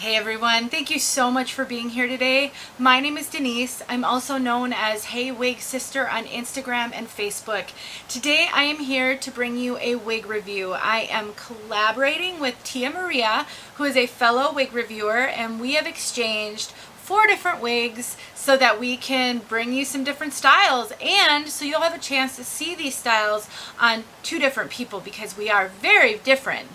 Hey everyone, thank you so much for being here today. My name is Denise. I'm also known as heywigsister on Instagram and Facebook. Today I am here to bring you a wig review. I am collaborating with Tia Maria, who is a fellow wig reviewer, and we have exchanged 4 different wigs so that we can bring you some different styles, and so you'll have a chance to see these styles on 2 different people, because we are very different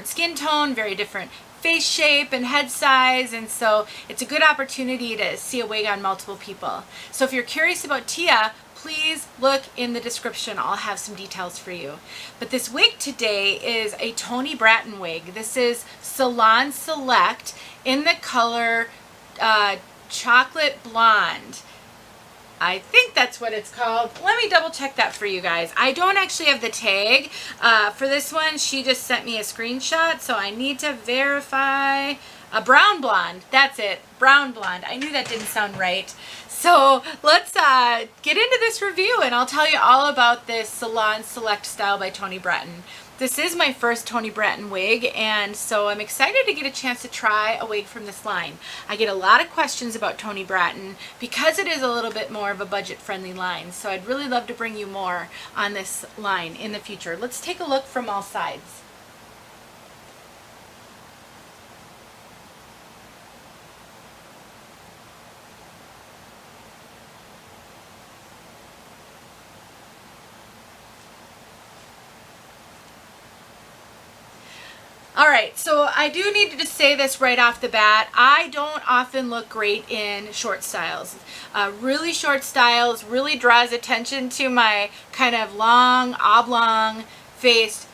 skin tone, very different face shape and head size, and so it's a good opportunity to see a wig on multiple people. So if you're curious about Tia, please look in the description. I'll have some details for you. But this wig today is a Toni Bratton wig. This is Salon Select in the color chocolate blonde. I think that's what it's called. Let me double check that for you guys. I don't actually have the tag for this one. She just sent me a screenshot, so I need to verify. A brown blonde. That's it. Brown blonde. I knew that didn't sound right. So let's get into this review, and I'll tell you all about this Salon Select style by Toni Bratton. This is my first Toni Bratton wig, and so I'm excited to get a chance to try a wig from this line. I get a lot of questions about Toni Bratton because it is a little bit more of a budget-friendly line, so I'd really love to bring you more on this line in the future. Let's take a look from all sides. Alright, so I do need to just say this right off the bat. I don't often look great in short styles. Really short styles really draws attention to my kind of long, oblong face,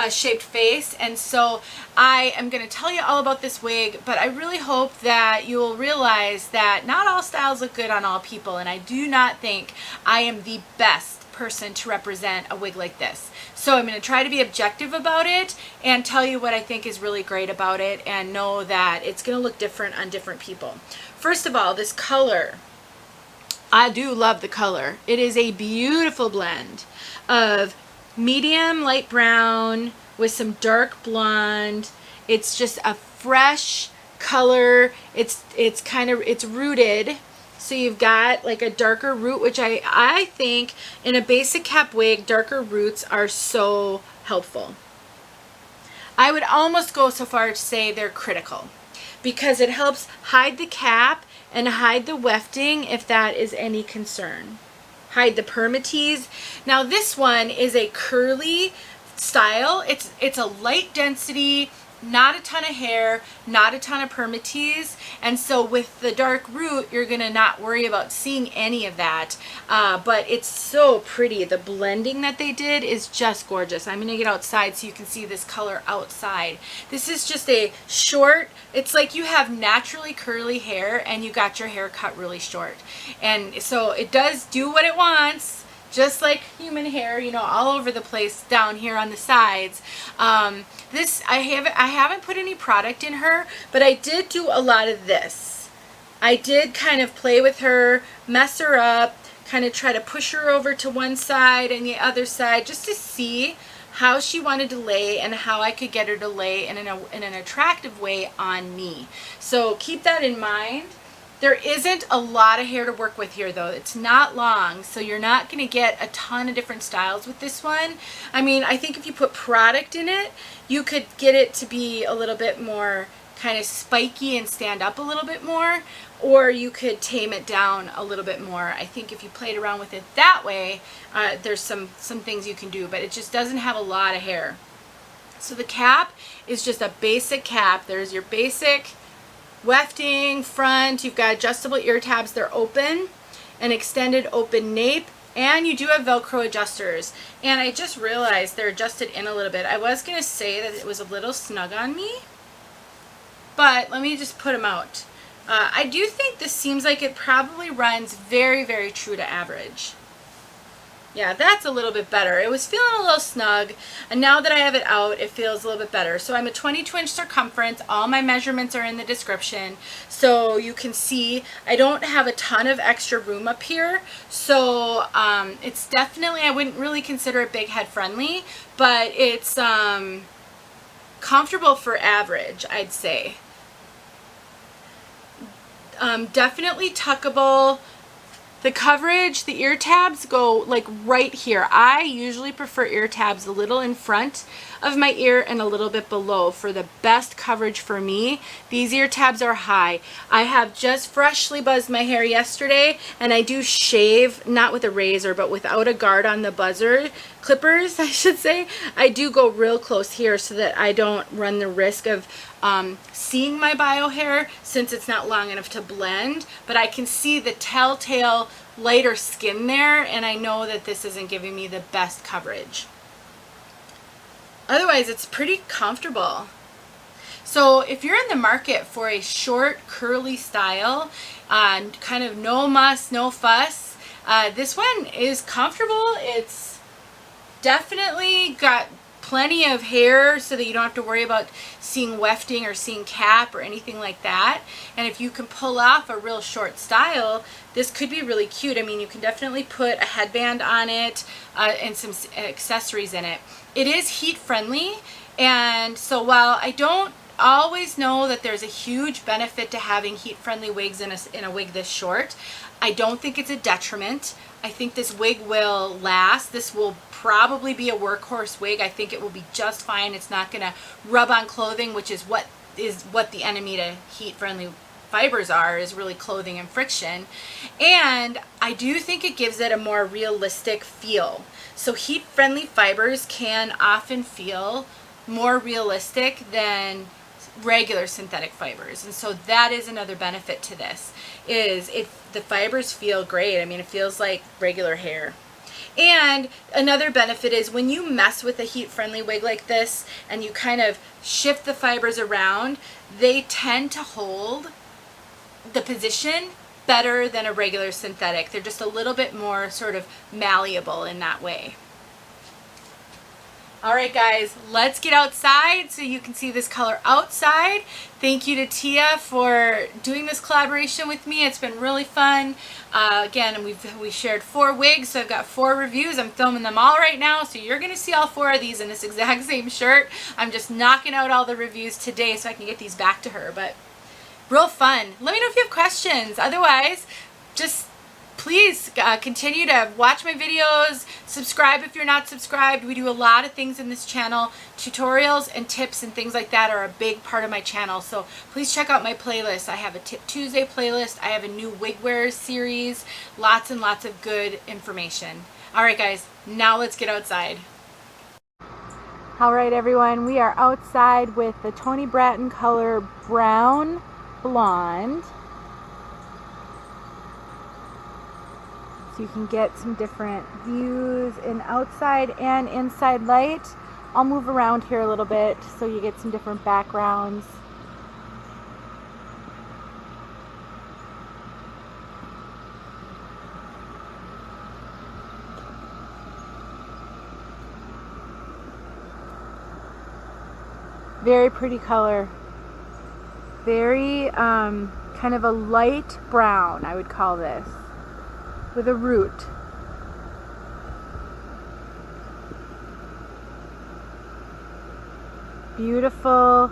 shaped face, and so I am going to tell you all about this wig, but I really hope that you will realize that not all styles look good on all people, and I do not think I am the best person to represent a wig like this. So I'm going to try to be objective about it and tell you what I think is really great about it, and know that it's going to look different on different people. First of all, this color. I do love the color. It is a beautiful blend of medium light brown with some dark blonde. It's just a fresh color. It's rooted. So you've got like a darker root, which I think in a basic cap wig, darker roots are so helpful. I would almost go so far to say they're critical, because it helps hide the cap and hide the wefting if that is any concern. Hide the permatease. Now this one is a curly style. It's a light density, not a ton of hair, not a ton of permatease, and so with the dark root you're gonna not worry about seeing any of that, but it's so pretty. The blending that they did is just gorgeous. I'm gonna get outside so you can see this color outside. This is just a short, it's like you have naturally curly hair and you got your hair cut really short, and so it does do what it wants, just like human hair, you know, all over the place down here on the sides. This, I haven't put any product in her, but I did do a lot of this. I did kind of play with her, mess her up, kind of try to push her over to one side and the other side, just to see how she wanted to lay and how I could get her to lay in an attractive way on me. So keep that in mind. There isn't a lot of hair to work with here though. It's not long, so you're not going to get a ton of different styles with this one. I mean, I think if you put product in it, you could get it to be a little bit more kind of spiky and stand up a little bit more, or you could tame it down a little bit more. I think if you played around with it that way, there's some things you can do, but it just doesn't have a lot of hair. So the cap is just a basic cap. There's your basic wefting front. You've got adjustable ear tabs. They're open, an extended open nape, and you do have Velcro adjusters. And I just realized they're adjusted in a little bit. I was going to say that it was a little snug on me, but let me just put them out. I do think this seems like it probably runs very, very true to average. Yeah, that's a little bit better. It was feeling a little snug, and now that I have it out, it feels a little bit better. So I'm a 22-inch circumference. All my measurements are in the description, so you can see I don't have a ton of extra room up here. So it's definitely, I wouldn't really consider it big head friendly, but it's comfortable for average, I'd say. Definitely tuckable. The coverage, the ear tabs go like right here. I usually prefer ear tabs a little in front of my ear and a little bit below for the best coverage for me. These ear tabs are high. I have just freshly buzzed my hair yesterday, and I do shave, not with a razor, but without a guard on the buzzer, clippers, I should say. I do go real close here so that I don't run the risk of seeing my bio hair, since it's not long enough to blend, but I can see the telltale lighter skin there, and I know that this isn't giving me the best coverage. Otherwise, it's pretty comfortable. So if you're in the market for a short curly style, kind of no muss, no fuss, this one is comfortable. It's definitely got plenty of hair so that you don't have to worry about seeing wefting or seeing cap or anything like that. And if you can pull off a real short style, this could be really cute. I mean, you can definitely put a headband on it and some accessories in it. It is heat friendly, and so while I don't always know that there's a huge benefit to having heat friendly wigs in a wig this short, I don't think it's a detriment. I think this wig will last. This will probably be a workhorse wig. I think it will be just fine. It's not going to rub on clothing, which is what the enemy to heat friendly fibers are, is really clothing and friction. And I do think it gives it a more realistic feel. So heat friendly fibers can often feel more realistic than regular synthetic fibers, and so that is another benefit to this, is the fibers feel great. I mean, it feels like regular hair. And another benefit is when you mess with a heat friendly wig like this and you kind of shift the fibers around, they tend to hold the position better than a regular synthetic. They're just a little bit more sort of malleable in that way. All right, guys, let's get outside so you can see this color outside. Thank you to Tia for doing this collaboration with me. It's been really fun. Again, we shared 4 wigs, so I've got 4 reviews. I'm filming them all right now, so you're going to see all 4 of these in this exact same shirt. I'm just knocking out all the reviews today so I can get these back to her, but real fun. Let me know if you have questions. Otherwise, just please continue to watch my videos, subscribe if you're not subscribed. We do a lot of things in this channel. Tutorials and tips and things like that are a big part of my channel, so please check out my playlist. I have a Tip Tuesday playlist. I have a new wig wear series. Lots and lots of good information. All right, guys, now let's get outside. All right, everyone, we are outside with the Toni Bratton color Brown Blonde. So you can get some different views in outside and inside light. I'll move around here a little bit so you get some different backgrounds. Very pretty color. Very kind of a light brown, I would call this, with a root. Beautiful,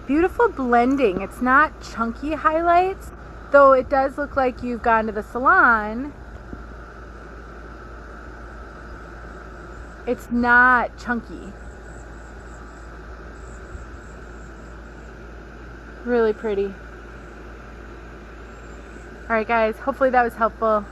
beautiful blending. It's not chunky highlights, though it does look like you've gone to the salon. It's not chunky. Really pretty. All right, guys, hopefully that was helpful.